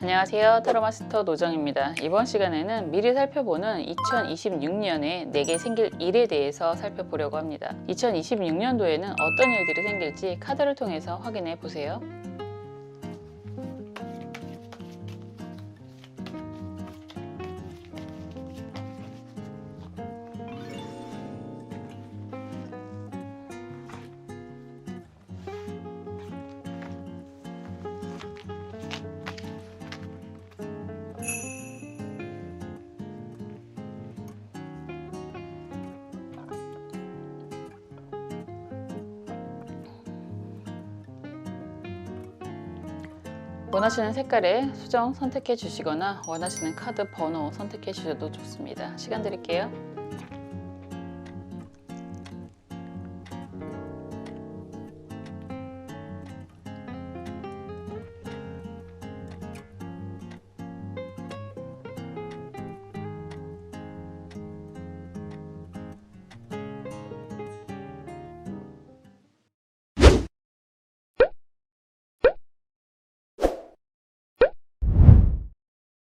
안녕하세요. 타로마스터 노정입니다. 이번 시간에는 미리 살펴보는 2026년에 내게 생길 일에 대해서 살펴보려고 합니다. 2026년도에는 어떤 일들이 생길지 카드를 통해서 확인해 보세요. 원하시는 색깔의 수정 선택해 주시거나 원하시는 카드 번호 선택해 주셔도 좋습니다. 시간 드릴게요.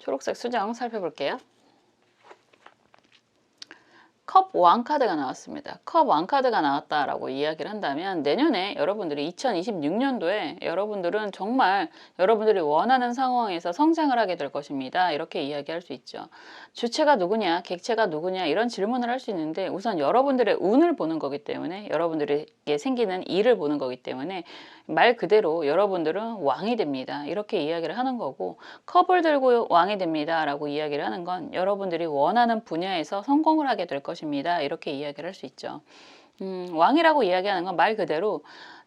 초록색 수정 살펴볼게요. 컵 왕 카드가 나왔습니다. 컵 왕 카드가 나왔다라고 이야기를 한다면 내년에 여러분들이 2026년도에 여러분들은 정말 여러분들이 원하는 상황에서 성장을 하게 될 것입니다. 이렇게 이야기할 수 있죠. 주체가 누구냐, 객체가 누구냐 이런 질문을 할 수 있는데 우선 여러분들의 운을 보는 거기 때문에 여러분들에게 생기는 일을 보는 거기 때문에 말 그대로 여러분들은 왕이 됩니다. 이렇게 이야기를 하는 거고 컵을 들고 왕이 됩니다. 라고 이야기를 하는 건 여러분들이 원하는 분야에서 성공을 하게 될 것입니다. 이렇게 이야기를 할 수 있죠. 왕이라고 이야기하는 건 말 그대로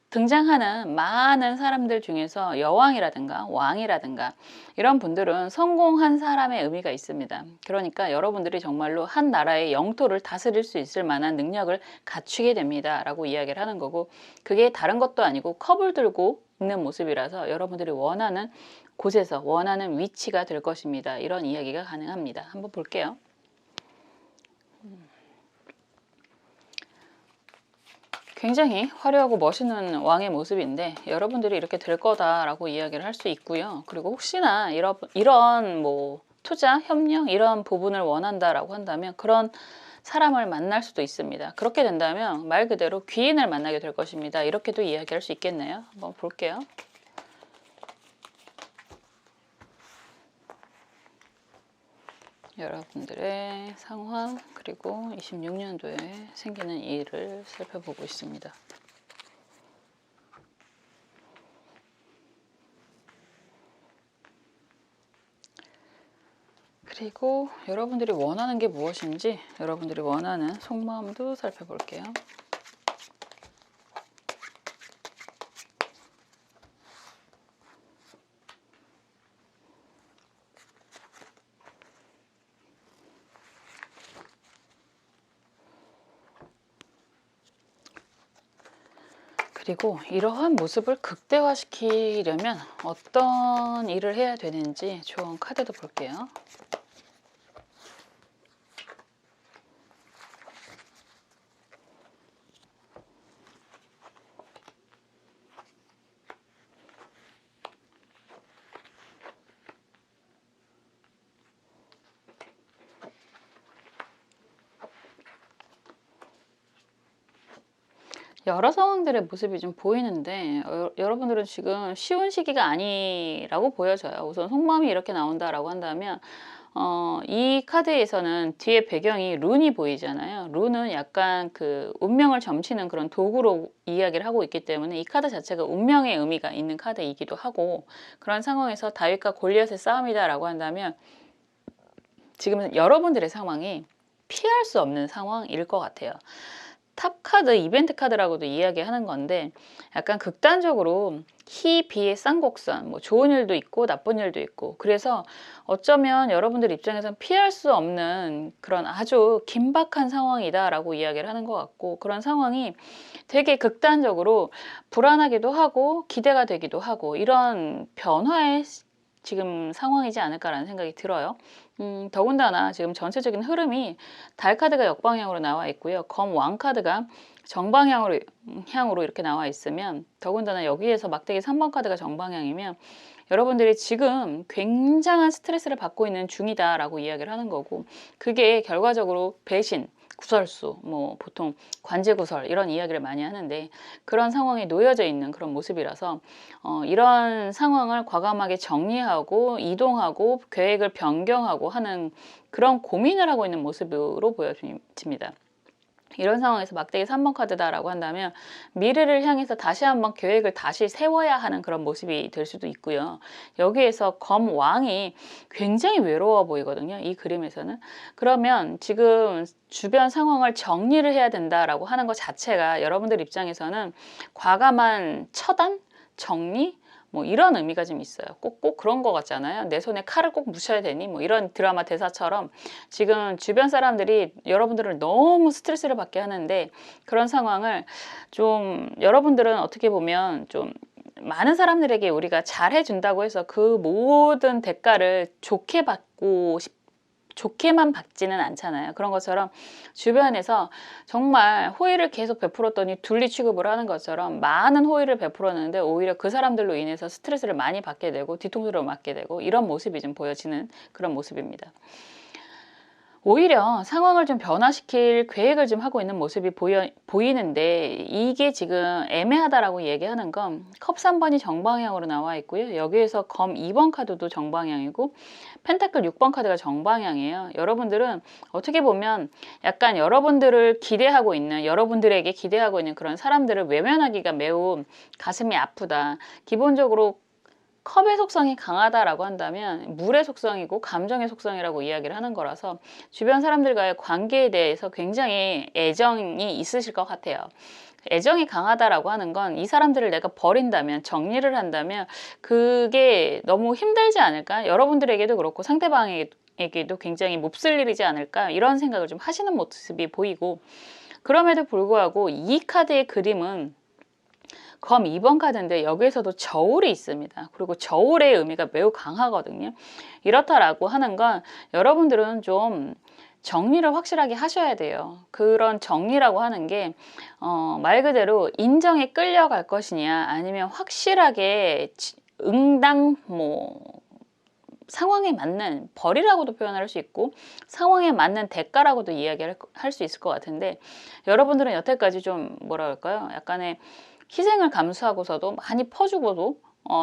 등장하는 많은 사람들 중에서 여왕이라든가 왕이라든가 이런 분들은 성공한 사람의 의미가 있습니다. 그러니까 여러분들이 정말로 한 나라의 영토를 다스릴 수 있을 만한 능력을 갖추게 됩니다. 라고 이야기를 하는 거고 그게 다른 것도 아니고 컵을 들고 있는 모습이라서 여러분들이 원하는 곳에서 원하는 위치가 될 것입니다. 이런 이야기가 가능합니다. 한번 볼게요. 굉장히 화려하고 멋있는 왕의 모습인데 여러분들이 이렇게 될 거다라고 이야기를 할 수 있고요. 그리고 혹시나 이런 뭐 투자, 협력 이런 부분을 원한다라고 한다면 그런 사람을 만날 수도 있습니다. 그렇게 된다면 말 그대로 귀인을 만나게 될 것입니다. 이렇게도 이야기할 수 있겠네요. 한번 볼게요. 여러분들의 상황 그리고 26년도에 생기는 일을 살펴보고 있습니다. 그리고 여러분들이 원하는 게 무엇인지 여러분들이 원하는 속마음도 살펴볼게요. 그리고 이러한 모습을 극대화시키려면 어떤 일을 해야 되는지 조언 카드도 볼게요. 여러 상황들의 모습이 좀 보이는데 여러분들은 지금 쉬운 시기가 아니라고 보여져요. 우선 속마음이 이렇게 나온다라고 한다면 이 카드에서는 뒤에 배경이 룬이 보이잖아요. 룬은 약간 그 운명을 점치는 그런 도구로 이야기를 하고 있기 때문에 이 카드 자체가 운명의 의미가 있는 카드이기도 하고 그런 상황에서 다윗과 골리앗의 싸움이다라고 한다면 지금 여러분들의 상황이 피할 수 없는 상황일 것 같아요. 탑 카드, 이벤트 카드라고도 이야기하는 건데 약간 극단적으로 희, 비의 쌍곡선, 뭐 좋은 일도 있고 나쁜 일도 있고 그래서 어쩌면 여러분들 입장에서는 피할 수 없는 그런 아주 긴박한 상황이다 라고 이야기를 하는 것 같고 그런 상황이 되게 극단적으로 불안하기도 하고 기대가 되기도 하고 이런 변화의 지금 상황이지 않을까라는 생각이 들어요. 더군다나 지금 전체적인 흐름이 달 카드가 역방향으로 나와 있고요. 검 왕 카드가 정방향으로 이렇게 나와 있으면 더군다나 여기에서 막대기 3번 카드가 정방향이면 여러분들이 지금 굉장한 스트레스를 받고 있는 중이다라고 이야기를 하는 거고, 그게 결과적으로 배신, 구설수, 뭐 보통 관제구설 이런 이야기를 많이 하는데, 그런 상황에 놓여져 있는 그런 모습이라서 이런 상황을 과감하게 정리하고 이동하고 계획을 변경하고 하는 그런 고민을 하고 있는 모습으로 보여집니다. 이런 상황에서 막대기 3번 카드다라고 한다면 미래를 향해서 다시 한번 계획을 다시 세워야 하는 그런 모습이 될 수도 있고요. 여기에서 검왕이 굉장히 외로워 보이거든요. 이 그림에서는. 그러면 지금 주변 상황을 정리를 해야 된다라고 하는 것 자체가 여러분들 입장에서는 과감한 처단? 정리? 뭐 이런 의미가 좀 있어요. 꼭 그런 거 같잖아요. 내 손에 칼을 꼭 묻혀야 되니? 뭐 이런 드라마 대사처럼 지금 주변 사람들이 여러분들을 너무 스트레스를 받게 하는데, 그런 상황을 좀 여러분들은 어떻게 보면 좀 많은 사람들에게 우리가 잘해준다고 해서 그 모든 대가를 좋게만 받지는 않잖아요. 그런 것처럼 주변에서 정말 호의를 계속 베풀었더니 둘리 취급을 하는 것처럼 많은 호의를 베풀었는데 오히려 그 사람들로 인해서 스트레스를 많이 받게 되고 뒤통수를 맞게 되고, 이런 모습이 좀 보여지는 그런 모습입니다. 오히려 상황을 좀 변화시킬 계획을 좀 하고 있는 모습이 보이는데, 이게 지금 애매하다라고 얘기하는 건 컵 3번이 정방향으로 나와 있고요. 여기에서 검 2번 카드도 정방향이고 펜타클 6번 카드가 정방향이에요. 여러분들은 어떻게 보면 약간 여러분들에게 기대하고 있는 그런 사람들을 외면하기가 매우 가슴이 아프다. 기본적으로 컵의 속성이 강하다라고 한다면 물의 속성이고 감정의 속성이라고 이야기를 하는 거라서 주변 사람들과의 관계에 대해서 굉장히 애정이 있으실 것 같아요. 애정이 강하다라고 하는 건 이 사람들을 내가 버린다면, 정리를 한다면 그게 너무 힘들지 않을까? 여러분들에게도 그렇고 상대방에게도 굉장히 몹쓸 일이지 않을까? 이런 생각을 좀 하시는 모습이 보이고, 그럼에도 불구하고 이 카드의 그림은 검 2번 카드인데 여기에서도 저울이 있습니다. 그리고 저울의 의미가 매우 강하거든요. 이렇다라고 하는 건 여러분들은 좀 정리를 확실하게 하셔야 돼요. 그런 정리라고 하는 게 말 그대로 인정에 끌려갈 것이냐, 아니면 확실하게 응당 상황에 맞는 벌이라고도 표현할 수 있고 상황에 맞는 대가라고도 이야기를 할 수 있을 것 같은데, 여러분들은 여태까지 좀 뭐라 그럴까요? 약간의 희생을 감수하고서도 많이 퍼주고도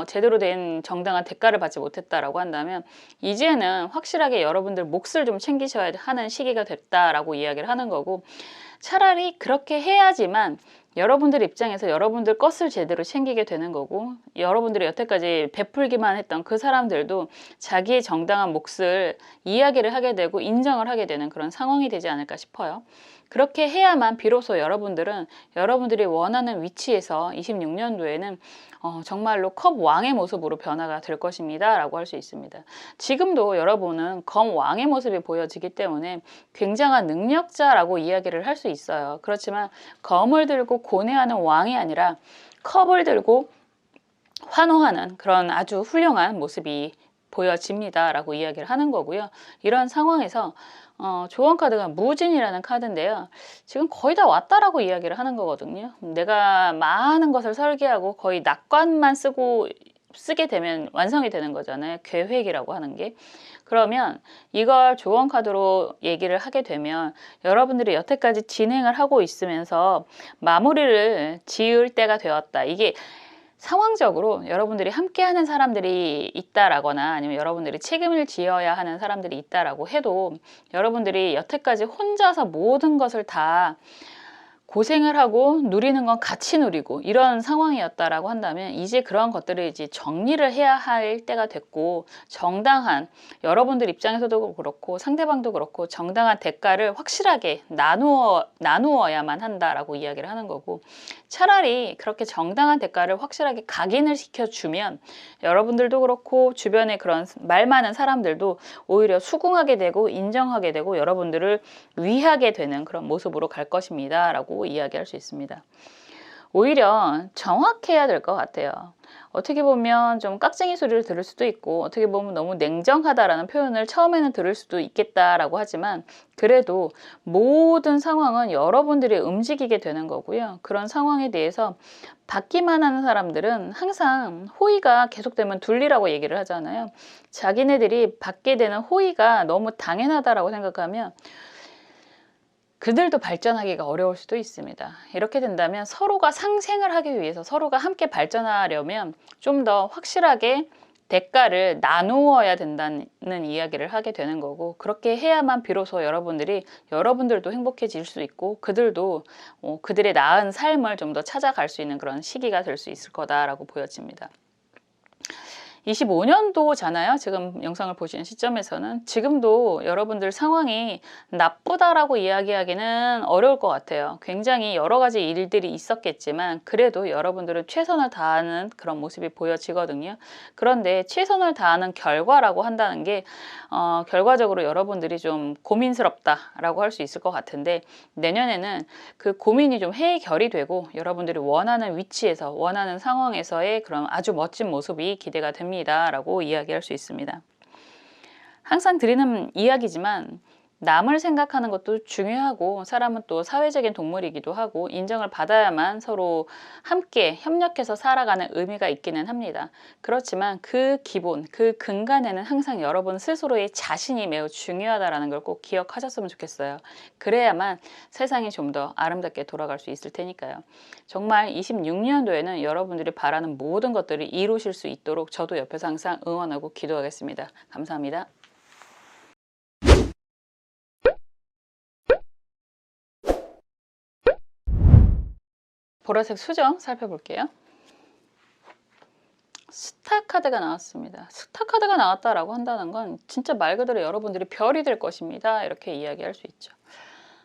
제대로 된 정당한 대가를 받지 못했다라고 한다면, 이제는 확실하게 여러분들 몫을 좀 챙기셔야 하는 시기가 됐다라고 이야기를 하는 거고, 차라리 그렇게 해야지만 여러분들 입장에서 여러분들 것을 제대로 챙기게 되는 거고, 여러분들이 여태까지 베풀기만 했던 그 사람들도 자기의 정당한 몫을 이야기를 하게 되고 인정을 하게 되는 그런 상황이 되지 않을까 싶어요. 그렇게 해야만 비로소 여러분들은 여러분들이 원하는 위치에서 26년도에는 정말로 컵 왕의 모습으로 변화가 될 것입니다 라고 할 수 있습니다. 지금도 여러분은 검 왕의 모습이 보여지기 때문에 굉장한 능력자라고 이야기를 할 수 있어요. 그렇지만 검을 들고 고뇌하는 왕이 아니라 컵을 들고 환호하는 그런 아주 훌륭한 모습이 보여집니다 라고 이야기를 하는 거고요. 이런 상황에서 조언 카드가 무진이라는 카드인데요. 지금 거의 다 왔다라고 이야기를 하는 거거든요. 내가 많은 것을 설계하고 거의 낙관만 쓰게 되면 완성이 되는 거잖아요. 계획이라고 하는 게. 그러면 이걸 조언 카드로 얘기를 하게 되면 여러분들이 여태까지 진행을 하고 있으면서 마무리를 지을 때가 되었다. 이게 상황적으로 여러분들이 함께하는 사람들이 있다라거나 아니면 여러분들이 책임을 지어야 하는 사람들이 있다라고 해도, 여러분들이 여태까지 혼자서 모든 것을 다 고생을 하고 누리는 건 같이 누리고 이런 상황이었다라고 한다면, 이제 그런 것들을 이제 정리를 해야 할 때가 됐고, 정당한, 여러분들 입장에서도 그렇고 상대방도 그렇고 정당한 대가를 확실하게 나누어야만 한다라고 이야기를 하는 거고, 차라리 그렇게 정당한 대가를 확실하게 각인을 시켜주면 여러분들도 그렇고 주변에 그런 말 많은 사람들도 오히려 수긍하게 되고 인정하게 되고 여러분들을 위하게 되는 그런 모습으로 갈 것입니다 라고 이야기할 수 있습니다. 오히려 정확해야 될 것 같아요. 어떻게 보면 좀 깍쟁이 소리를 들을 수도 있고 어떻게 보면 너무 냉정하다라는 표현을 처음에는 들을 수도 있겠다라고 하지만 그래도 모든 상황은 여러분들이 움직이게 되는 거고요. 그런 상황에 대해서 받기만 하는 사람들은 항상 호의가 계속되면 둘리라고 얘기를 하잖아요. 자기네들이 받게 되는 호의가 너무 당연하다라고 생각하면 그들도 발전하기가 어려울 수도 있습니다. 이렇게 된다면 서로가 상생을 하기 위해서 서로가 함께 발전하려면 좀 더 확실하게 대가를 나누어야 된다는 이야기를 하게 되는 거고 그렇게 해야만 비로소 여러분들도 행복해질 수 있고 그들도 그들의 나은 삶을 좀 더 찾아갈 수 있는 그런 시기가 될 수 있을 거다라고 보여집니다. 25년도잖아요. 지금 영상을 보시는 시점에서는 지금도 여러분들 상황이 나쁘다라고 이야기하기는 어려울 것 같아요. 굉장히 여러 가지 일들이 있었겠지만 그래도 여러분들은 최선을 다하는 그런 모습이 보여지거든요. 그런데 최선을 다하는 결과라고 한다는 게 결과적으로 여러분들이 좀 고민스럽다라고 할 수 있을 것 같은데 내년에는 그 고민이 좀 해결이 되고 여러분들이 원하는 위치에서 원하는 상황에서의 그런 아주 멋진 모습이 기대가 됩니다. 라고 이야기할 수 있습니다. 항상 드리는 이야기지만 남을 생각하는 것도 중요하고 사람은 또 사회적인 동물이기도 하고 인정을 받아야만 서로 함께 협력해서 살아가는 의미가 있기는 합니다. 그렇지만 그 기본, 그 근간에는 항상 여러분 스스로의 자신이 매우 중요하다는 걸 꼭 기억하셨으면 좋겠어요. 그래야만 세상이 좀 더 아름답게 돌아갈 수 있을 테니까요. 정말 26년도에는 여러분들이 바라는 모든 것들을 이루실 수 있도록 저도 옆에서 항상 응원하고 기도하겠습니다. 감사합니다. 보라색 수정 살펴볼게요. 스타 카드가 나왔습니다. 스타 카드가 나왔다라고 한다는 건 진짜 말 그대로 여러분들이 별이 될 것입니다. 이렇게 이야기할 수 있죠.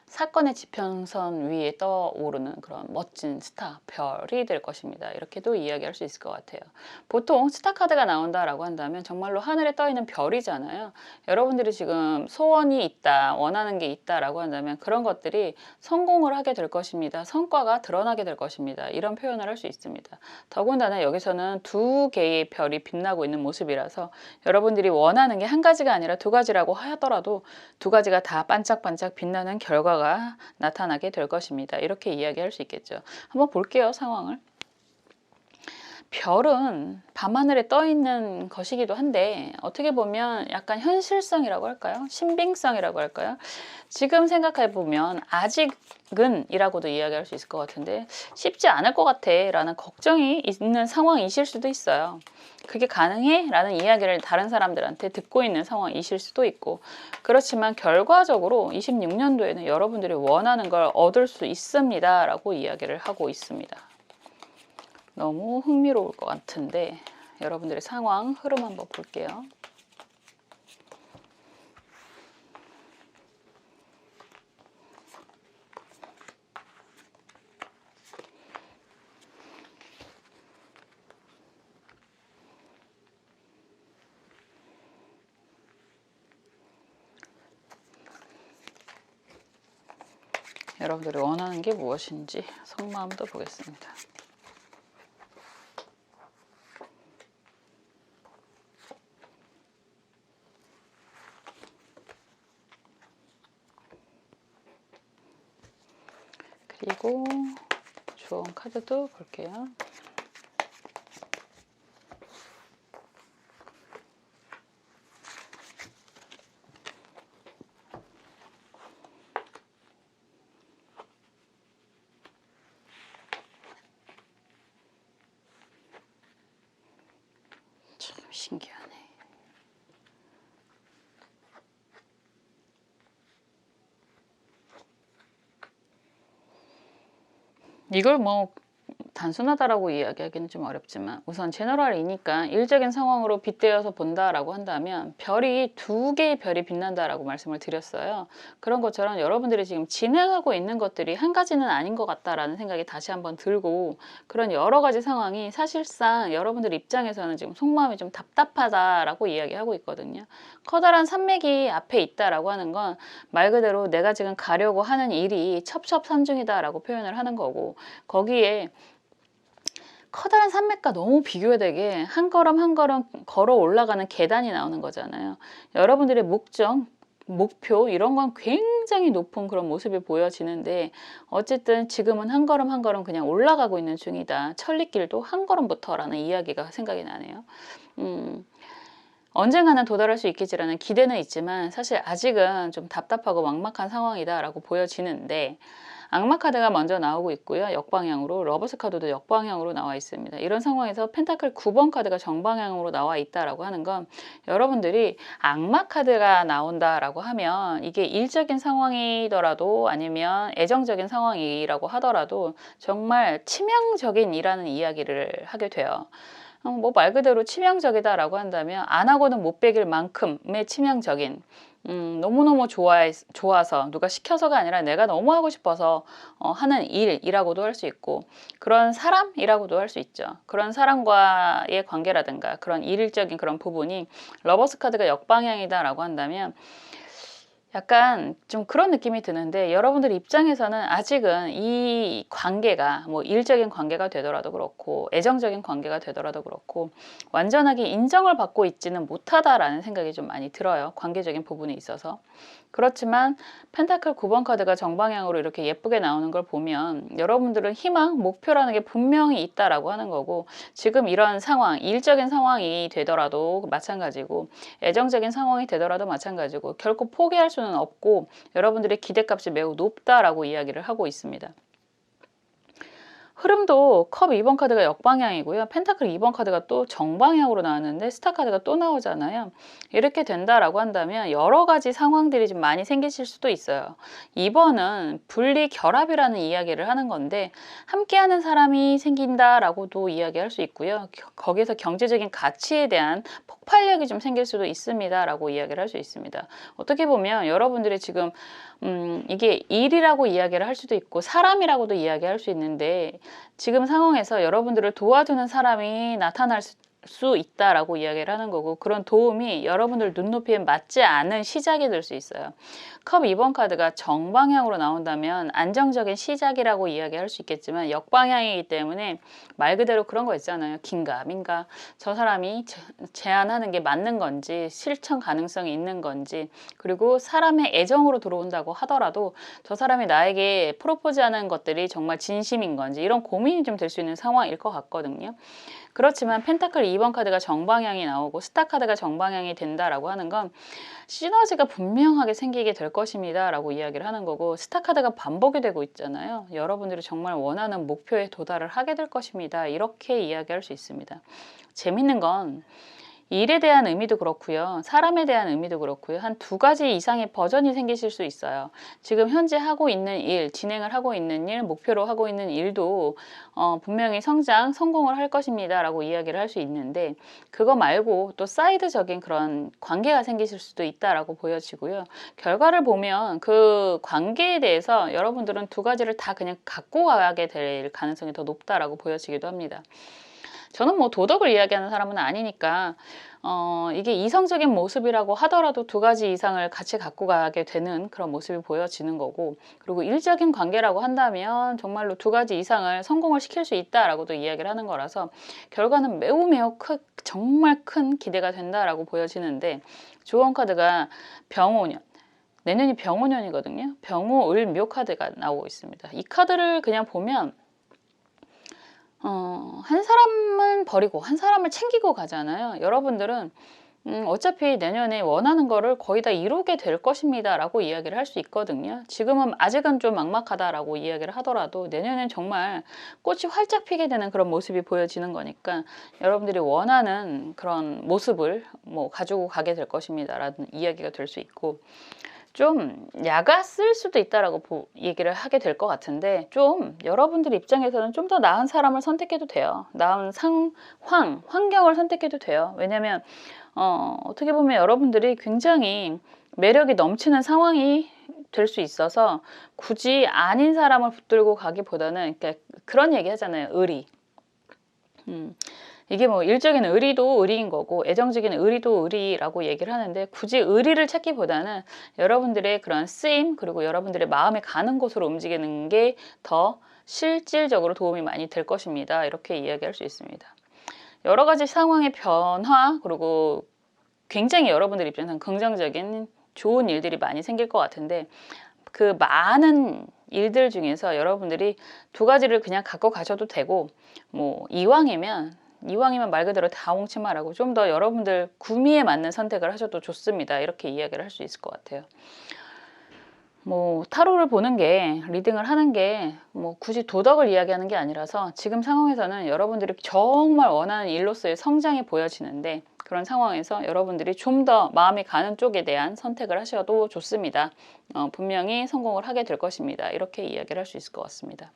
사건의 지평선 위에 떠오르는 그런 멋진 스타, 별이 될 것입니다. 이렇게도 이야기할 수 있을 것 같아요. 보통 스타 카드가 나온다라고 한다면 정말로 하늘에 떠 있는 별이잖아요. 여러분들이 지금 소원이 있다, 원하는 게 있다라고 한다면 그런 것들이 성공을 하게 될 것입니다. 성과가 드러나게 될 것입니다. 이런 표현을 할 수 있습니다. 더군다나 여기서는 두 개의 별이 빛나고 있는 모습이라서 여러분들이 원하는 게 한 가지가 아니라 두 가지라고 하더라도 두 가지가 다 반짝반짝 빛나는 결과가 나타나게 될 것입니다. 이렇게 이야기할 수 있겠죠. 한번 볼게요, 상황을. 별은 밤하늘에 떠 있는 것이기도 한데 어떻게 보면 약간 현실성이라고 할까요? 신빙성이라고 할까요? 지금 생각해 보면 아직은 이라고도 이야기할 수 있을 것 같은데 쉽지 않을 것 같아 라는 걱정이 있는 상황이실 수도 있어요. 그게 가능해? 라는 이야기를 다른 사람들한테 듣고 있는 상황이실 수도 있고 그렇지만 결과적으로 26년도에는 여러분들이 원하는 걸 얻을 수 있습니다 라고 이야기를 하고 있습니다. 너무 흥미로울 것 같은데 여러분들의 상황 흐름 한번 볼게요. 여러분들이 원하는 게 무엇인지 속마음도 보겠습니다. 그리고 조언 카드도 볼게요. 참 신기하네. 이걸 뭐 단순하다라고 이야기하기는 좀 어렵지만 우선 제너럴이니까 일적인 상황으로 빗대어서 본다라고 한다면 별이 두 개의 별이 빛난다라고 말씀을 드렸어요. 그런 것처럼 여러분들이 지금 진행하고 있는 것들이 한 가지는 아닌 것 같다라는 생각이 다시 한번 들고 그런 여러 가지 상황이 사실상 여러분들 입장에서는 지금 속마음이 좀 답답하다라고 이야기하고 있거든요. 커다란 산맥이 앞에 있다라고 하는 건 말 그대로 내가 지금 가려고 하는 일이 첩첩산중이다라고 표현을 하는 거고 거기에 커다란 산맥과 너무 비교되게 한 걸음 한 걸음 걸어 올라가는 계단이 나오는 거잖아요. 여러분들의 목적, 목표 이런 건 굉장히 높은 그런 모습이 보여지는데 어쨌든 지금은 한 걸음 한 걸음 그냥 올라가고 있는 중이다. 천리길도 한 걸음부터라는 이야기가 생각이 나네요. 음, 언젠가는 도달할 수 있겠지라는 기대는 있지만 사실 아직은 좀 답답하고 막막한 상황이다라고 보여지는데 악마 카드가 먼저 나오고 있고요. 역방향으로 러버스 카드도 역방향으로 나와 있습니다. 이런 상황에서 펜타클 9번 카드가 정방향으로 나와 있다라고 하는 건 여러분들이 악마 카드가 나온다라고 하면 이게 일적인 상황이더라도 아니면 애정적인 상황이라고 하더라도 정말 치명적인이라는 이야기를 하게 돼요. 뭐 말 그대로 치명적이다라고 한다면 안 하고는 못 베길 만큼의 치명적인 너무너무 좋아서 누가 시켜서가 아니라 내가 너무 하고 싶어서 하는 일이라고도 할 수 있고 그런 사람이라고도 할 수 있죠. 그런 사람과의 관계라든가 그런 일적인 그런 부분이 러버스 카드가 역방향이다라고 한다면 약간 좀 그런 느낌이 드는데 여러분들 입장에서는 아직은 이 관계가 뭐 일적인 관계가 되더라도 그렇고 애정적인 관계가 되더라도 그렇고 완전하게 인정을 받고 있지는 못하다라는 생각이 좀 많이 들어요. 관계적인 부분에 있어서. 그렇지만 펜타클 9번 카드가 정방향으로 이렇게 예쁘게 나오는 걸 보면 여러분들은 희망, 목표라는 게 분명히 있다라고 하는 거고 지금 이런 상황, 일적인 상황이 되더라도 마찬가지고 애정적인 상황이 되더라도 마찬가지고 결코 포기할 수는 없고 여러분들의 기대값이 매우 높다라고 이야기를 하고 있습니다. 흐름도 컵 2번 카드가 역방향이고요. 펜타클 2번 카드가 또 정방향으로 나왔는데 스타 카드가 또 나오잖아요. 이렇게 된다라고 한다면 여러 가지 상황들이 좀 많이 생기실 수도 있어요. 2번은 분리 결합이라는 이야기를 하는 건데 함께하는 사람이 생긴다라고도 이야기할 수 있고요. 거기서 경제적인 가치에 대한 폭발력이 좀 생길 수도 있습니다라고 이야기를 할 수 있습니다. 어떻게 보면 여러분들이 지금 이게 일이라고 이야기를 할 수도 있고 사람이라고도 이야기할 수 있는데 지금 상황에서 여러분들을 도와주는 사람이 나타날 수 있다라고 이야기를 하는 거고 그런 도움이 여러분들 눈높이에 맞지 않은 시작이 될 수 있어요. 컵 2번 카드가 정방향으로 나온다면 안정적인 시작이라고 이야기할 수 있겠지만 역방향이기 때문에 말 그대로 그런 거 있잖아요. 긴가민가 저 사람이 제안하는 게 맞는 건지 실천 가능성이 있는 건지 그리고 사람의 애정으로 들어온다고 하더라도 저 사람이 나에게 프로포즈하는 것들이 정말 진심인 건지 이런 고민이 좀 될 수 있는 상황일 것 같거든요. 그렇지만 펜타클 2번 카드가 정방향이 나오고 스타 카드가 정방향이 된다라고 하는 건 시너지가 분명하게 생기게 될 것입니다 라고 이야기를 하는 거고 스타 카드가 반복이 되고 있잖아요. 여러분들이 정말 원하는 목표에 도달을 하게 될 것입니다. 이렇게 이야기할 수 있습니다. 재밌는 건 일에 대한 의미도 그렇고요. 사람에 대한 의미도 그렇고요. 한 두 가지 이상의 버전이 생기실 수 있어요. 지금 현재 하고 있는 일, 진행을 하고 있는 일, 목표로 하고 있는 일도 분명히 성공을 할 것입니다 라고 이야기를 할 수 있는데 그거 말고 또 사이드적인 그런 관계가 생기실 수도 있다라고 보여지고요. 결과를 보면 그 관계에 대해서 여러분들은 두 가지를 다 그냥 갖고 가게 될 가능성이 더 높다라고 보여지기도 합니다. 저는 뭐 도덕을 이야기하는 사람은 아니니까 이게 이성적인 모습이라고 하더라도 두 가지 이상을 같이 갖고 가게 되는 그런 모습이 보여지는 거고 그리고 일적인 관계라고 한다면 정말로 두 가지 이상을 성공을 시킬 수 있다라고도 이야기를 하는 거라서 결과는 매우 정말 큰 기대가 된다라고 보여지는데 조언 카드가 병오년 내년이 병오년이거든요. 병오을묘 카드가 나오고 있습니다. 이 카드를 그냥 보면 한 사람은 버리고 한 사람을 챙기고 가잖아요. 여러분들은 어차피 내년에 원하는 거를 거의 다 이루게 될 것입니다 라고 이야기를 할 수 있거든요. 지금은 아직은 좀 막막하다라고 이야기를 하더라도 내년엔 정말 꽃이 활짝 피게 되는 그런 모습이 보여지는 거니까 여러분들이 원하는 그런 모습을 뭐 가지고 가게 될 것입니다 라는 이야기가 될 수 있고 좀 야갔을 수도 있다라고 얘기를 하게 될 것 같은데 좀 여러분들 입장에서는 좀 더 나은 사람을 선택해도 돼요. 나은 환경을 선택해도 돼요. 왜냐면 어떻게 보면 여러분들이 굉장히 매력이 넘치는 상황이 될 수 있어서 굳이 아닌 사람을 붙들고 가기보다는 그러니까 그런 얘기 하잖아요. 의리. 이게 뭐 일적인 의리도 의리인 거고 애정적인 의리도 의리라고 얘기를 하는데 굳이 의리를 찾기보다는 여러분들의 그런 쓰임 그리고 여러분들의 마음에 가는 곳으로 움직이는 게 더 실질적으로 도움이 많이 될 것입니다. 이렇게 이야기할 수 있습니다. 여러 가지 상황의 변화, 그리고 굉장히 여러분들 입장에서는 긍정적인 좋은 일들이 많이 생길 것 같은데, 그 많은 일들 중에서 여러분들이 두 가지를 그냥 갖고 가셔도 되고, 뭐 이왕이면 말 그대로 다홍치마라고 좀 더 여러분들 구미에 맞는 선택을 하셔도 좋습니다. 이렇게 이야기를 할 수 있을 것 같아요. 뭐 타로를 보는 게, 리딩을 하는 게 뭐 굳이 도덕을 이야기하는 게 아니라서 지금 상황에서는 여러분들이 정말 원하는 일로서의 성장이 보여지는데, 그런 상황에서 여러분들이 좀 더 마음이 가는 쪽에 대한 선택을 하셔도 좋습니다. 분명히 성공을 하게 될 것입니다. 이렇게 이야기를 할 수 있을 것 같습니다.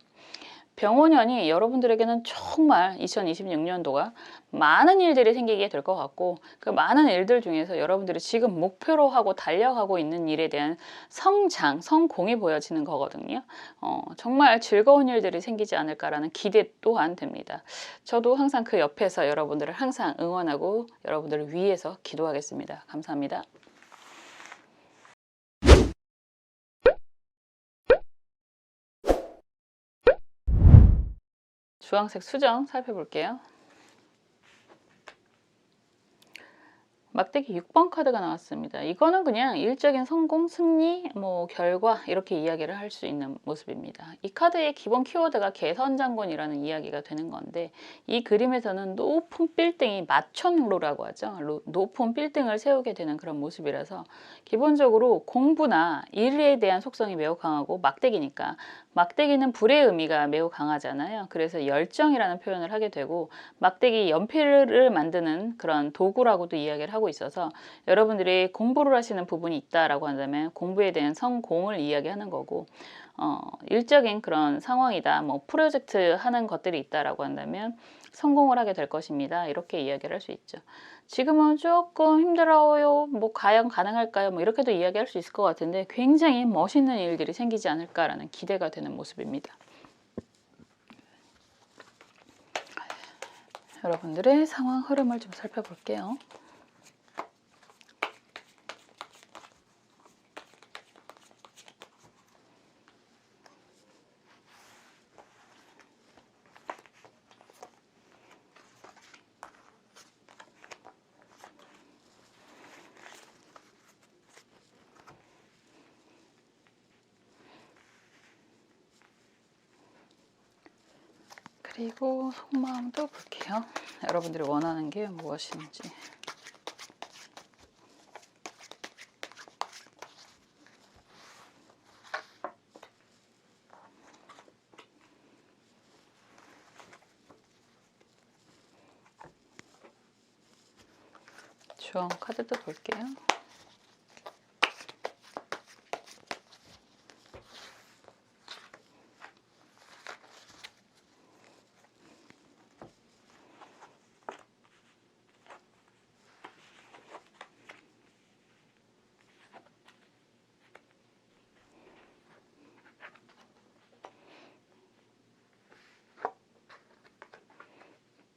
병원연이 여러분들에게는 정말 2026년도가 많은 일들이 생기게 될 것 같고, 그 많은 일들 중에서 여러분들이 지금 목표로 하고 달려가고 있는 일에 대한 성장, 성공이 보여지는 거거든요. 정말 즐거운 일들이 생기지 않을까라는 기대 또한 됩니다. 저도 항상 그 옆에서 여러분들을 항상 응원하고 여러분들을 위해서 기도하겠습니다. 감사합니다. 주황색 수정 살펴볼게요. 막대기 6번 카드가 나왔습니다. 이거는 그냥 일적인 성공, 승리, 뭐 결과 이렇게 이야기를 할 수 있는 모습입니다. 이 카드의 기본 키워드가 개선장군이라는 이야기가 되는 건데, 이 그림에서는 높은 빌딩이 마천루라고 하죠. 높은 빌딩을 세우게 되는 그런 모습이라서 기본적으로 공부나 일에 대한 속성이 매우 강하고, 막대기는 불의 의미가 매우 강하잖아요. 그래서 열정이라는 표현을 하게 되고, 막대기 연필을 만드는 그런 도구라고도 이야기를 하고 있어서 여러분들이 공부를 하시는 부분이 있다라고 한다면 공부에 대한 성공을 이야기하는 거고, 일적인 그런 상황이다, 뭐 프로젝트 하는 것들이 있다라고 한다면 성공을 하게 될 것입니다. 이렇게 이야기를 할 수 있죠. 지금은 조금 힘들어요, 뭐 과연 가능할까요, 뭐 이렇게도 이야기할 수 있을 것 같은데, 굉장히 멋있는 일들이 생기지 않을까라는 기대가 되는 모습입니다. 여러분들의 상황 흐름을 좀 살펴볼게요. 그리고 속마음도 볼게요. 여러분들이 원하는 게 무엇인지. 주황 카드도 볼게요.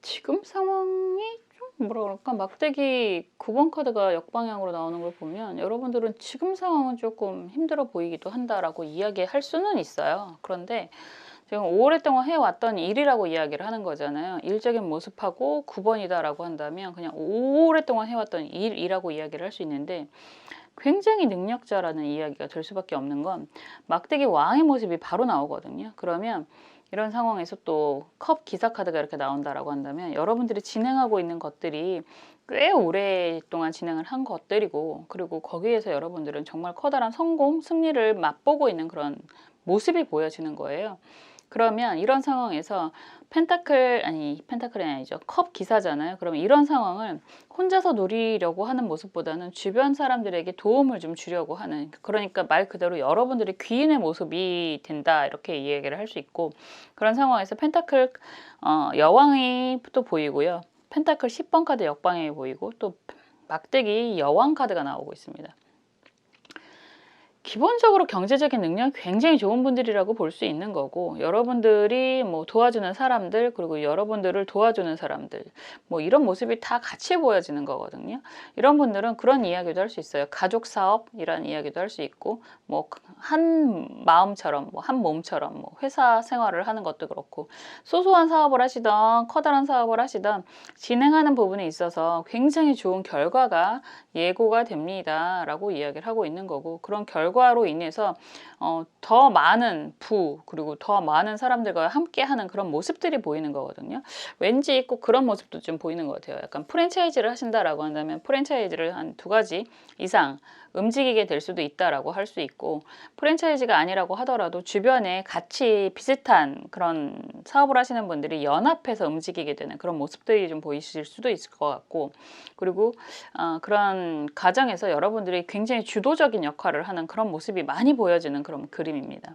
지금 상황이 좀 뭐라 그럴까, 막대기 9번 카드가 역방향으로 나오는 걸 보면 여러분들은 지금 상황은 조금 힘들어 보이기도 한다라고 이야기할 수는 있어요. 그런데 지금 오랫동안 해왔던 일이라고 이야기를 하는 거잖아요. 일적인 모습하고 9번이다라고 한다면 그냥 오랫동안 해왔던 일이라고 이야기를 할 수 있는데, 굉장히 능력자라는 이야기가 될 수밖에 없는 건 막대기 왕의 모습이 바로 나오거든요. 그러면 이런 상황에서 또 컵 기사 카드가 이렇게 나온다라고 한다면 여러분들이 진행하고 있는 것들이 꽤 오랫동안 진행을 한 것들이고, 그리고 거기에서 여러분들은 정말 커다란 성공, 승리를 맛보고 있는 그런 모습이 보여지는 거예요. 그러면 이런 상황에서 펜타클이 아니죠. 컵 기사잖아요. 그러면 이런 상황을 혼자서 누리려고 하는 모습보다는 주변 사람들에게 도움을 좀 주려고 하는, 그러니까 말 그대로 여러분들이 귀인의 모습이 된다, 이렇게 이야기를 할 수 있고, 그런 상황에서 펜타클 여왕이 또 보이고요. 펜타클 10번 카드 역방향이 보이고, 또 막대기 여왕 카드가 나오고 있습니다. 기본적으로 경제적인 능력이 굉장히 좋은 분들이라고 볼 수 있는 거고, 여러분들이 뭐 도와주는 사람들, 그리고 여러분들을 도와주는 사람들, 뭐 이런 모습이 다 같이 보여지는 거거든요. 이런 분들은 그런 이야기도 할 수 있어요. 가족 사업이라는 이야기도 할 수 있고, 뭐 한 마음처럼, 뭐 한 몸처럼, 뭐 회사 생활을 하는 것도 그렇고, 소소한 사업을 하시던 커다란 사업을 하시던 진행하는 부분에 있어서 굉장히 좋은 결과가 예고가 됩니다라고 이야기를 하고 있는 거고, 그런 결과로 인해서 더 많은 그리고 더 많은 사람들과 함께하는 그런 모습들이 보이는 거거든요. 왠지 꼭 그런 모습도 좀 보이는 것 같아요. 약간 프랜차이즈를 하신다라고 한다면 프랜차이즈를 한 2가지 이상 움직이게 될 수도 있다라고 할 수 있고, 프랜차이즈가 아니라고 하더라도 주변에 같이 비슷한 그런 사업을 하시는 분들이 연합해서 움직이게 되는 그런 모습들이 좀 보이실 수도 있을 것 같고, 그리고 그런 가정에서 여러분들이 굉장히 주도적인 역할을 하는 그런 모습이 많이 보여지는 그런 그림입니다.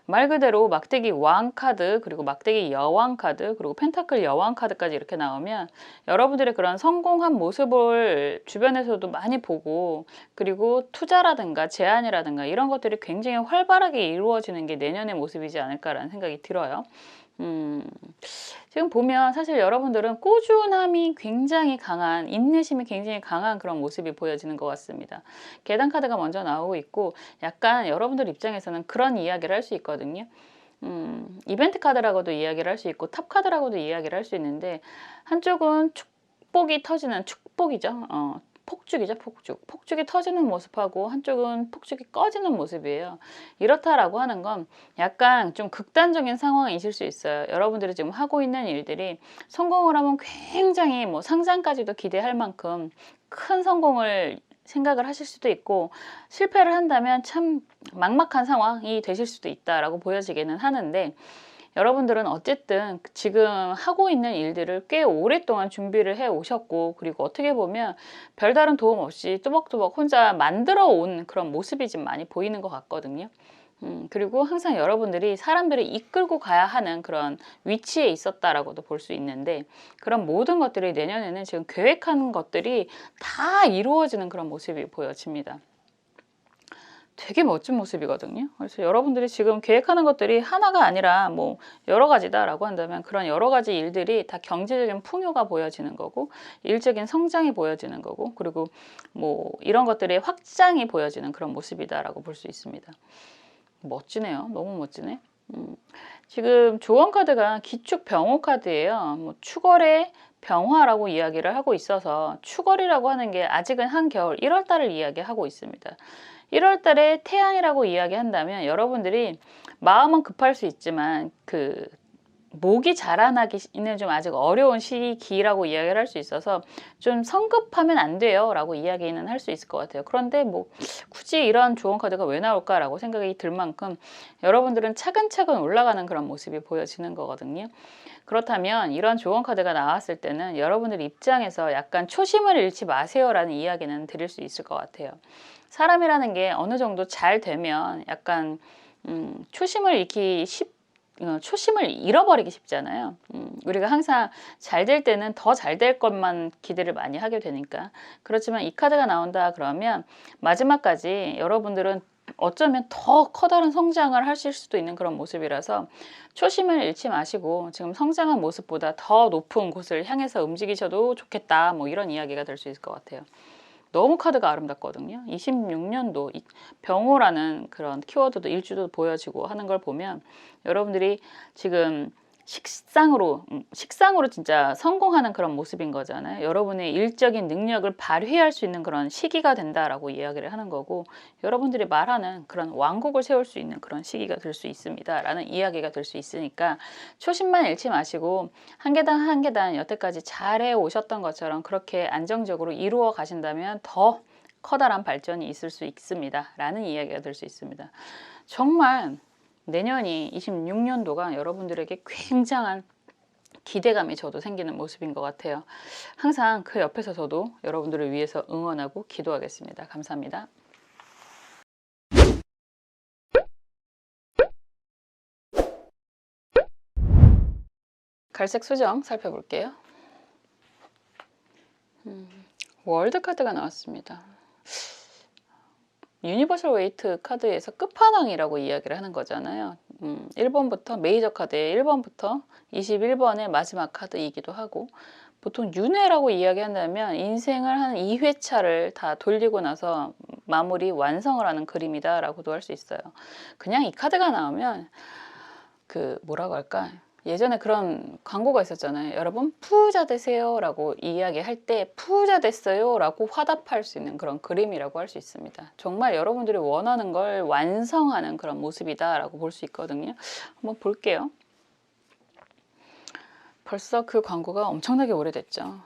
말 그대로 막대기 왕 카드, 그리고 막대기 여왕 카드, 그리고 펜타클 여왕 카드까지 이렇게 나오면 여러분들의 그런 성공한 모습을 주변에서도 많이 보고, 그리고 투자라든가 제안이라든가 이런 것들이 굉장히 활발하게 이루어지는 게 내년의 모습이지 않을까라는 생각이 들어요. 지금 보면 사실 여러분들은 꾸준함이 굉장히 강한, 인내심이 굉장히 강한 그런 모습이 보여지는 것 같습니다. 계단 카드가 먼저 나오고 있고, 약간 여러분들 입장에서는 그런 이야기를 할 수 있거든요. 이벤트 카드라고도 이야기를 할 수 있고, 탑 카드라고도 이야기를 할 수 있는데, 한쪽은 축복이 터지는 축복이죠. 폭죽이죠, 폭죽. 폭죽이 터지는 모습하고 한쪽은 폭죽이 꺼지는 모습이에요. 이렇다라고 하는 건 약간 좀 극단적인 상황이실 수 있어요. 여러분들이 지금 하고 있는 일들이 성공을 하면 굉장히 뭐 상장까지도 기대할 만큼 큰 성공을 생각을 하실 수도 있고, 실패를 한다면 참 막막한 상황이 되실 수도 있다라고 보여지기는 하는데, 여러분들은 어쨌든 지금 하고 있는 일들을 꽤 오랫동안 준비를 해 오셨고, 그리고 어떻게 보면 별다른 도움 없이 뚜벅뚜벅 혼자 만들어 온 그런 모습이 좀 많이 보이는 것 같거든요. 그리고 항상 여러분들이 사람들을 이끌고 가야 하는 그런 위치에 있었다라고도 볼 수 있는데, 그런 모든 것들이 내년에는 지금 계획한 것들이 다 이루어지는 그런 모습이 보여집니다. 되게 멋진 모습이거든요. 그래서 여러분들이 지금 계획하는 것들이 하나가 아니라 뭐 여러 가지다라고 한다면, 그런 여러 가지 일들이 다 경제적인 풍요가 보여지는 거고, 일적인 성장이 보여지는 거고, 그리고 뭐 이런 것들의 확장이 보여지는 그런 모습이다라고 볼 수 있습니다. 멋지네요. 너무 멋지네. 지금 조언 카드가 기축 병호 카드예요. 뭐 축월의 병화라고 이야기를 하고 있어서, 축월이라고 하는 게 아직은 한겨울 1월 달을 이야기하고 있습니다. 1월 달에 태양이라고 이야기한다면 여러분들이 마음은 급할 수 있지만 그 목이 자라나기는 좀 아직 어려운 시기라고 이야기를 할 수 있어서, 좀 성급하면 안 돼요 라고 이야기는 할 수 있을 것 같아요. 그런데 뭐 굳이 이런 조언 카드가 왜 나올까라고 생각이 들 만큼 여러분들은 차근차근 올라가는 그런 모습이 보여지는 거거든요. 그렇다면 이런 조언 카드가 나왔을 때는 여러분들 입장에서 약간 초심을 잃지 마세요라는 이야기는 드릴 수 있을 것 같아요. 사람이라는 게 어느 정도 잘 되면 약간 초심을 잃어버리기 쉽잖아요. 우리가 항상 잘 될 때는 더 잘 될 것만 기대를 많이 하게 되니까. 그렇지만 이 카드가 나온다 그러면 마지막까지 여러분들은 어쩌면 더 커다란 성장을 하실 수도 있는 그런 모습이라서, 초심을 잃지 마시고 지금 성장한 모습보다 더 높은 곳을 향해서 움직이셔도 좋겠다, 뭐 이런 이야기가 될 수 있을 것 같아요. 너무 카드가 아름답거든요. 26년도 병호라는 그런 키워드도 일주도 보여지고 하는 걸 보면, 여러분들이 지금 식상으로 진짜 성공하는 그런 모습인 거잖아요. 여러분의 일적인 능력을 발휘할 수 있는 그런 시기가 된다라고 이야기를 하는 거고, 여러분들이 말하는 그런 왕국을 세울 수 있는 그런 시기가 될 수 있습니다 라는 이야기가 될 수 있으니까, 초심만 잃지 마시고 한 계단 한 계단 여태까지 잘해 오셨던 것처럼 그렇게 안정적으로 이루어 가신다면 더 커다란 발전이 있을 수 있습니다 라는 이야기가 될 수 있습니다. 정말 내년이 26년도가 여러분들에게 굉장한 기대감이 저도 생기는 모습인 것 같아요. 항상 그 옆에서 저도 여러분들을 위해서 응원하고 기도하겠습니다. 감사합니다. 갈색 수정 살펴볼게요. 월드 카드가 나왔습니다. 유니버셜 웨이트 카드에서 끝판왕이라고 이야기를 하는 거잖아요. 1번부터 메이저 카드의 1번부터 21번의 마지막 카드이기도 하고, 보통 윤회라고 이야기한다면 인생을 한 2회차를 다 돌리고 나서 마무리 완성을 하는 그림이다 라고도 할 수 있어요. 그냥 이 카드가 나오면 그 뭐라고 할까, 예전에 그런 광고가 있었잖아요. 여러분 부자 되세요 라고 이야기할 때 부자 됐어요 라고 화답할 수 있는 그런 그림이라고 할 수 있습니다. 정말 여러분들이 원하는 걸 완성하는 그런 모습이다 라고 볼 수 있거든요. 한번 볼게요. 벌써 그 광고가 엄청나게 오래됐죠.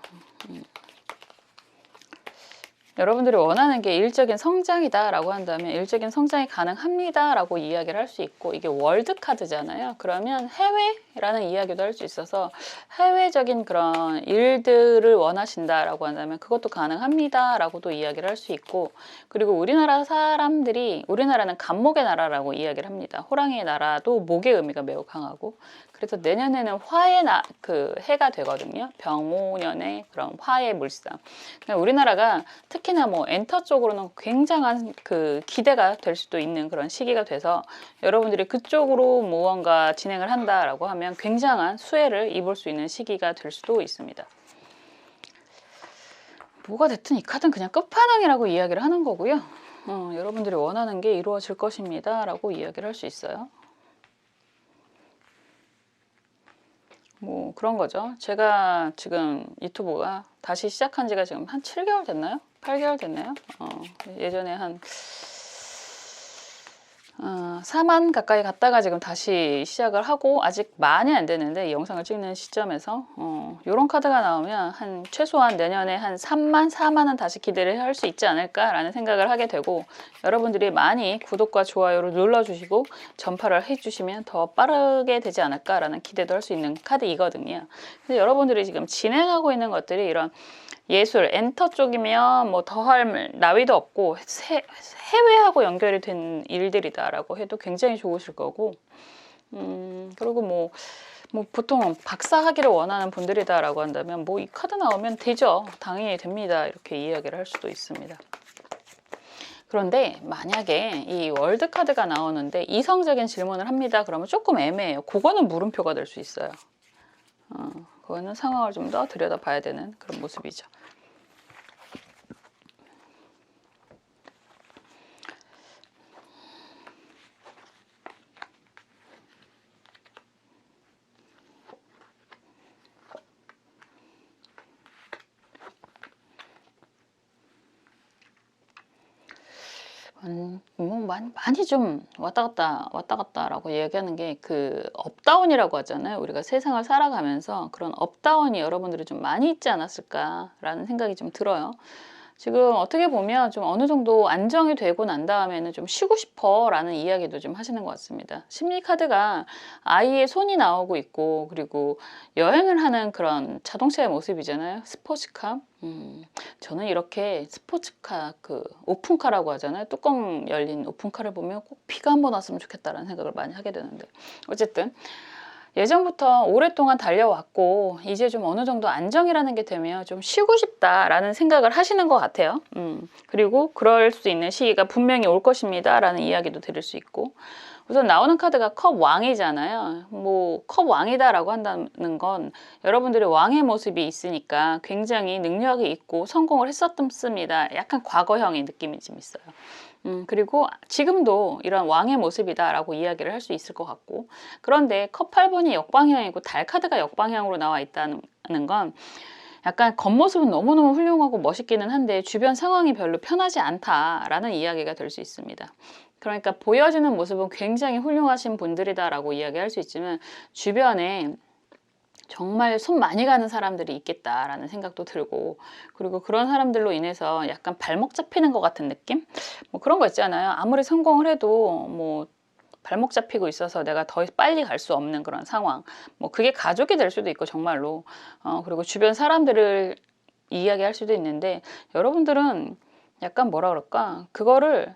여러분들이 원하는 게 일적인 성장이다 라고 한다면 일적인 성장이 가능합니다 라고 이야기를 할 수 있고, 이게 월드 카드잖아요. 그러면 해외라는 이야기도 할 수 있어서 해외적인 그런 일들을 원하신다 라고 한다면 그것도 가능합니다 라고도 이야기를 할 수 있고, 그리고 우리나라 사람들이, 우리나라는 간목의 나라라고 이야기를 합니다. 호랑이의 나라도 목의 의미가 매우 강하고, 그래서 내년에는 화의 그 해가 되거든요. 병오년의 그런 화의 물상. 그러니까 우리나라가 특히나 뭐 엔터 쪽으로는 굉장한 그 기대가 될 수도 있는 그런 시기가 돼서, 여러분들이 그쪽으로 무언가 진행을 한다라고 하면 굉장한 수혜를 입을 수 있는 시기가 될 수도 있습니다. 뭐가 됐든 이 카드는 그냥 끝판왕이라고 이야기를 하는 거고요. 여러분들이 원하는 게 이루어질 것입니다 라고 이야기를 할 수 있어요. 뭐 그런 거죠. 제가 지금 유튜브가 다시 시작한 지가 지금 한 7개월 됐나요? 8개월 됐나요? 예전에 한 4만 가까이 갔다가 지금 다시 시작을 하고, 아직 많이 안 됐는데 이 영상을 찍는 시점에서 이런 카드가 나오면 한 최소한 내년에 한 3만, 4만은 다시 기대를 할 수 있지 않을까라는 생각을 하게 되고, 여러분들이 많이 구독과 좋아요를 눌러주시고 전파를 해주시면 더 빠르게 되지 않을까라는 기대도 할 수 있는 카드이거든요. 근데 여러분들이 지금 진행하고 있는 것들이 이런 예술, 엔터 쪽이면 뭐 더할 나위도 없고 해외하고 연결이 된 일들이다라고 해도 굉장히 좋으실 거고, 그리고 뭐 보통 박사학위를 원하는 분들이다라고 한다면 뭐 이 카드 나오면 되죠. 당연히 됩니다. 이렇게 이야기를 할 수도 있습니다. 그런데 만약에 이 월드 카드가 나오는데 이성적인 질문을 합니다. 그러면 조금 애매해요. 그거는 물음표가 될 수 있어요. 그거는 상황을 좀 더 들여다봐야 되는 그런 모습이죠. 뭐 많이 좀 왔다 갔다라고 얘기하는 게 그 업다운이라고 하잖아요. 우리가 세상을 살아가면서 그런 업다운이 여러분들이 좀 많이 있지 않았을까라는 생각이 좀 들어요. 지금 어떻게 보면 좀 어느 정도 안정이 되고 난 다음에는 좀 쉬고 싶어 라는 이야기도 좀 하시는 것 같습니다. 심리 카드가 아이의 손이 나오고 있고, 그리고 여행을 하는 그런 자동차의 모습이잖아요. 스포츠카. 저는 이렇게 스포츠카, 그 오픈카라고 하잖아요. 뚜껑 열린 오픈카를 보면 꼭 비가 한번 왔으면 좋겠다라는 생각을 많이 하게 되는데, 어쨌든 예전부터 오랫동안 달려왔고 이제 좀 어느 정도 안정이라는 게 되면 좀 쉬고 싶다라는 생각을 하시는 것 같아요. 그리고 그럴 수 있는 시기가 분명히 올 것입니다 라는 이야기도 드릴 수 있고, 우선 나오는 카드가 컵 왕이잖아요. 뭐 컵 왕이다라고 한다는 건 여러분들의 왕의 모습이 있으니까 굉장히 능력이 있고 성공을 했었습니다. 약간 과거형의 느낌이 좀 있어요. 그리고 지금도 이런 왕의 모습이다라고 이야기를 할 수 있을 것 같고, 그런데 컵 8번이 역방향이고 달 카드가 역방향으로 나와 있다는 건 약간 겉모습은 너무너무 훌륭하고 멋있기는 한데 주변 상황이 별로 편하지 않다라는 이야기가 될 수 있습니다. 그러니까 보여지는 모습은 굉장히 훌륭하신 분들이다라고 이야기할 수 있지만 주변에 정말 손 많이 가는 사람들이 있겠다라는 생각도 들고, 그리고 그런 사람들로 인해서 약간 발목 잡히는 것 같은 느낌? 뭐 그런 거 있잖아요. 아무리 성공을 해도 뭐 발목 잡히고 있어서 내가 더 빨리 갈 수 없는 그런 상황. 뭐 그게 가족이 될 수도 있고 정말로. 그리고 주변 사람들을 이야기할 수도 있는데, 여러분들은 약간 뭐라 그럴까? 그거를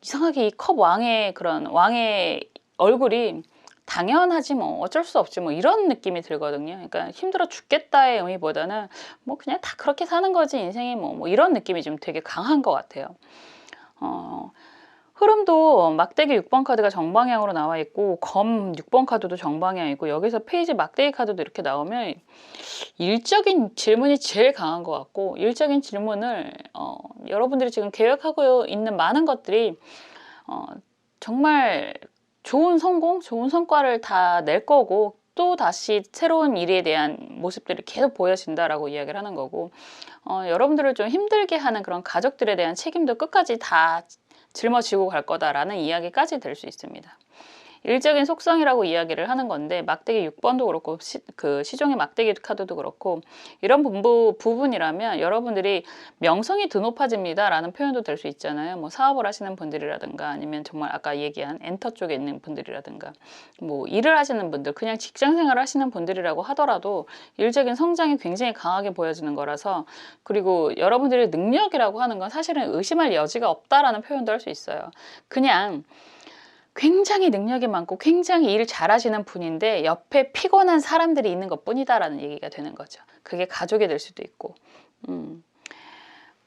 이상하게 이 컵 왕의 그런 왕의 얼굴이 당연하지 뭐 어쩔 수 없지 뭐 이런 느낌이 들거든요. 그러니까 힘들어 죽겠다의 의미보다는 뭐 그냥 다 그렇게 사는 거지 인생이 뭐 이런 느낌이 좀 되게 강한 것 같아요. 흐름도 막대기 6번 카드가 정방향으로 나와 있고 검 6번 카드도 정방향이고 여기서 페이지 막대기 카드도 이렇게 나오면 일적인 질문이 제일 강한 것 같고 일적인 질문을 여러분들이 지금 계획하고 있는 많은 것들이 정말 좋은 성공, 좋은 성과를 다 낼 거고 또 다시 새로운 일에 대한 모습들이 계속 보여진다라고 이야기를 하는 거고 여러분들을 좀 힘들게 하는 그런 가족들에 대한 책임도 끝까지 다 짊어지고 갈 거다라는 이야기까지 될 수 있습니다. 일적인 속성이라고 이야기를 하는 건데 막대기 6번도 그렇고 시종의 막대기 카드도 그렇고 이런 부분이라면 여러분들이 명성이 드높아집니다 라는 표현도 될 수 있잖아요. 뭐 사업을 하시는 분들이라든가 아니면 정말 아까 얘기한 엔터 쪽에 있는 분들이라든가 뭐 일을 하시는 분들 그냥 직장생활을 하시는 분들이라고 하더라도 일적인 성장이 굉장히 강하게 보여지는 거라서 그리고 여러분들의 능력이라고 하는 건 사실은 의심할 여지가 없다라는 표현도 할 수 있어요. 그냥 굉장히 능력이 많고 굉장히 일을 잘하시는 분인데 옆에 피곤한 사람들이 있는 것뿐이다라는 얘기가 되는 거죠. 그게 가족이 될 수도 있고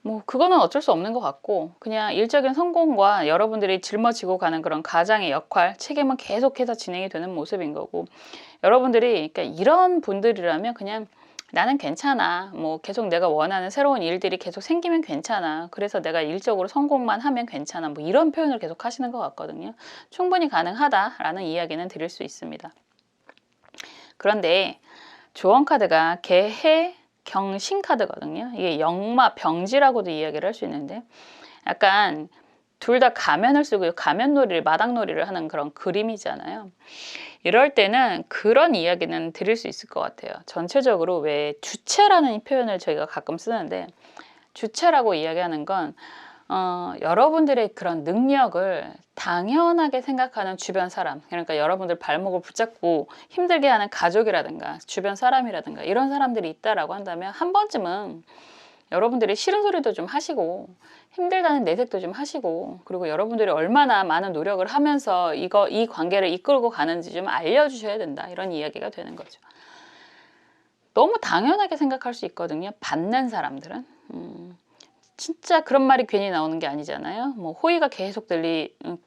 뭐 그거는 어쩔 수 없는 것 같고 그냥 일적인 성공과 여러분들이 짊어지고 가는 그런 가장의 역할, 책임은 계속해서 진행이 되는 모습인 거고 여러분들이 그러니까 이런 분들이라면 그냥 나는 괜찮아. 뭐 계속 내가 원하는 새로운 일들이 계속 생기면 괜찮아. 그래서 내가 일적으로 성공만 하면 괜찮아. 뭐 이런 표현을 계속 하시는 것 같거든요. 충분히 가능하다라는 이야기는 드릴 수 있습니다. 그런데 조언 카드가 개해 경신 카드거든요. 이게 역마 병지라고도 이야기를 할 수 있는데 약간 둘 다 가면을 쓰고 가면놀이를 마당놀이를 하는 그런 그림이잖아요. 이럴 때는 그런 이야기는 드릴 수 있을 것 같아요. 전체적으로 왜 주체라는 표현을 저희가 가끔 쓰는데 주체라고 이야기하는 건 여러분들의 그런 능력을 당연하게 생각하는 주변 사람 그러니까 여러분들 발목을 붙잡고 힘들게 하는 가족이라든가 주변 사람이라든가 이런 사람들이 있다라고 한다면 한 번쯤은 여러분들이 싫은 소리도 좀 하시고 힘들다는 내색도 좀 하시고 그리고 여러분들이 얼마나 많은 노력을 하면서 이 관계를 이끌고 가는지 좀 알려주셔야 된다 이런 이야기가 되는 거죠. 너무 당연하게 생각할 수 있거든요. 받는 사람들은 진짜 그런 말이 괜히 나오는 게 아니잖아요. 뭐 호의가 계속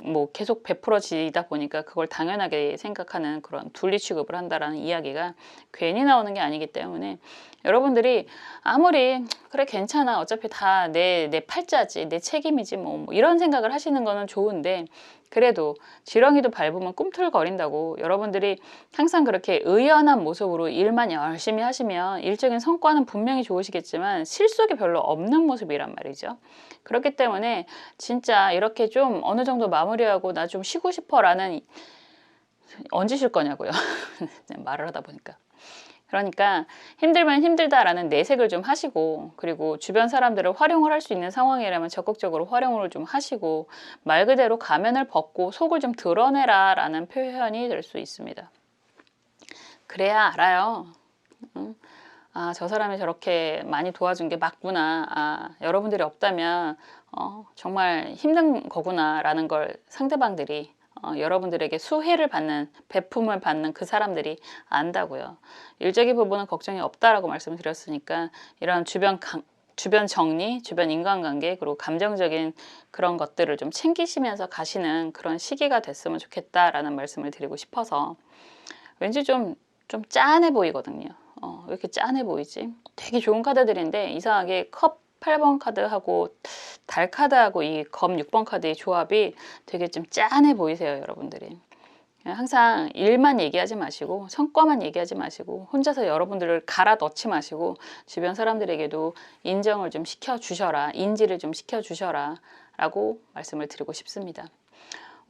뭐 계속 베풀어지다 보니까 그걸 당연하게 생각하는 그런 분리 취급을 한다라는 이야기가 괜히 나오는 게 아니기 때문에 여러분들이 아무리 그래 괜찮아 어차피 다 내 팔자지 내 책임이지 뭐 이런 생각을 하시는 거는 좋은데 그래도 지렁이도 밟으면 꿈틀거린다고 여러분들이 항상 그렇게 의연한 모습으로 일만 열심히 하시면 일적인 성과는 분명히 좋으시겠지만 실속이 별로 없는 모습이란 말이죠. 그렇기 때문에 진짜 이렇게 좀 어느 정도 마무리하고 나 좀 쉬고 싶어 라는 언제 쉴 거냐고요. 말을 하다 보니까. 그러니까 힘들면 힘들다라는 내색을 좀 하시고 그리고 주변 사람들을 활용을 할 수 있는 상황이라면 적극적으로 활용을 좀 하시고 말 그대로 가면을 벗고 속을 좀 드러내라 라는 표현이 될 수 있습니다. 그래야 알아요. 아, 저 사람이 저렇게 많이 도와준 게 맞구나. 아, 여러분들이 없다면 정말 힘든 거구나 라는 걸 상대방들이 여러분들에게 수혜를 받는 베품을 받는 그 사람들이 안다고요. 일적인 부분은 걱정이 없다라고 말씀을 드렸으니까 이런 주변 정리, 주변 인간관계 그리고 감정적인 그런 것들을 좀 챙기시면서 가시는 그런 시기가 됐으면 좋겠다라는 말씀을 드리고 싶어서 왠지 좀 짠해 보이거든요. 왜 이렇게 짠해 보이지? 되게 좋은 카드들인데 이상하게 컵 8번 카드하고 달 카드하고 이 검 6번 카드의 조합이 되게 좀 짠해 보이세요, 여러분들이. 항상 일만 얘기하지 마시고 성과만 얘기하지 마시고 혼자서 여러분들을 갈아 넣지 마시고 주변 사람들에게도 인정을 좀 시켜주셔라, 인지를 좀 시켜주셔라 라고 말씀을 드리고 싶습니다.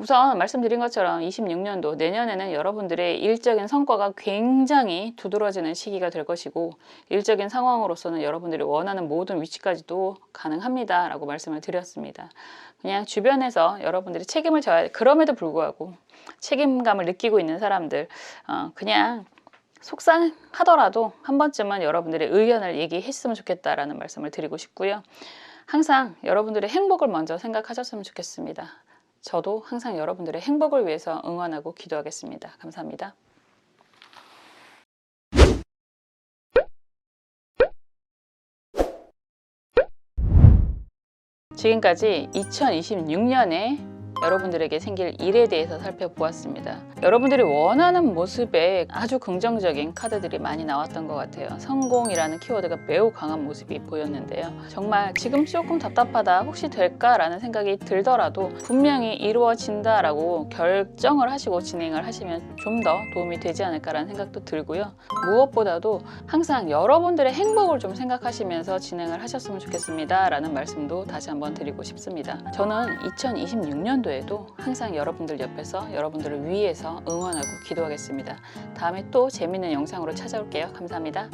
우선 말씀드린 것처럼 26년도 내년에는 여러분들의 일적인 성과가 굉장히 두드러지는 시기가 될 것이고 일적인 상황으로서는 여러분들이 원하는 모든 위치까지도 가능합니다 라고 말씀을 드렸습니다. 그냥 주변에서 여러분들이 책임을 져야 그럼에도 불구하고 책임감을 느끼고 있는 사람들 그냥 속상하더라도 한 번쯤은 여러분들의 의견을 얘기했으면 좋겠다라는 말씀을 드리고 싶고요. 항상 여러분들의 행복을 먼저 생각하셨으면 좋겠습니다. 저도 항상 여러분들의 행복을 위해서 응원하고 기도하겠습니다. 감사합니다. 지금까지 2026년에 여러분들에게 생길 일에 대해서 살펴보았습니다. 여러분들이 원하는 모습에 아주 긍정적인 카드들이 많이 나왔던 것 같아요. 성공이라는 키워드가 매우 강한 모습이 보였는데요. 정말 지금 조금 답답하다, 혹시 될까라는 생각이 들더라도 분명히 이루어진다라고 결정을 하시고 진행을 하시면 좀 더 도움이 되지 않을까라는 생각도 들고요. 무엇보다도 항상 여러분들의 행복을 좀 생각하시면서 진행을 하셨으면 좋겠습니다 라는 말씀도 다시 한번 드리고 싶습니다. 저는 2026년도에도 항상 여러분들 옆에서 여러분들을 위해서 응원하고 기도하겠습니다. 다음에 또 재밌는 영상으로 찾아올게요. 감사합니다.